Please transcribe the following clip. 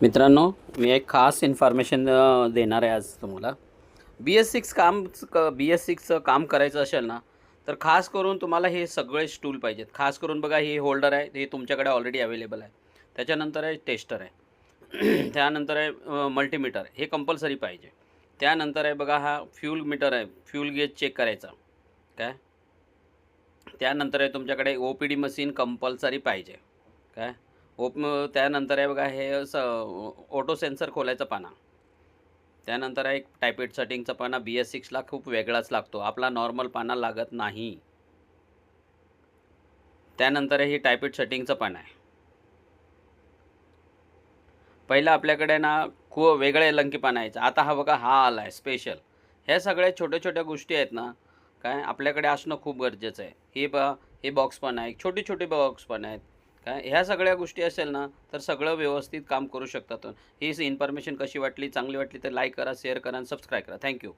मित्रांनो, मी एक खास इन्फॉर्मेशन देणार आहे आज तुम्हाला. BS6चं काम करायचं असेल ना, तर खास करून तुम्हाला हे सगळेच टूल पाहिजेत. खास करून बघा, हे होल्डर आहे, हे तुमच्याकडे ऑलरेडी अवेलेबल आहे. त्याच्यानंतर आहे टेस्टर आहे. त्यानंतर आहे मल्टीमीटर, हे कंपल्सरी पाहिजे. त्यानंतर आहे बघा, हा फ्यूल मीटर आहे, फ्यूल गेज चेक करायचा. काय? त्यानंतर आहे तुमच्याकडे OPD मशीन कंपल्सरी पाहिजे. काय? त्यानंतर आहे बघा, हे ऑटो सेन्सर खोलायचा पाना. त्यानंतर आहे एक टायपेट सेटिंगचा पाना. BS6ला खूप वेगळाच लागतो, आपला नॉर्मल पाना लागत नाही. त्यानंतर ही टायपेट सेटिंगचा पाना आहे. पहिला आपल्याकडे ना खूप वेगळे लंकी पाना यायचं, आता हा बघा, हा आला आहे स्पेशल. ह्या सगळ्या छोट्या छोट्या गोष्टी आहेत ना, काय आपल्याकडे असणं खूप गरजेचं आहे. हे बॉक्स पण आहे, छोटे छोटे बॉक्स पण आहेत. काय ह्या सगळ्या गोष्टी असेल ना, तर सगळं व्यवस्थित काम करू शकतात. ही इन्फॉर्मेशन कशी वाटली, चांगली वाटली तर लाईक करा, शेअर करा आणि सबस्क्राईब करा. थँक्यू.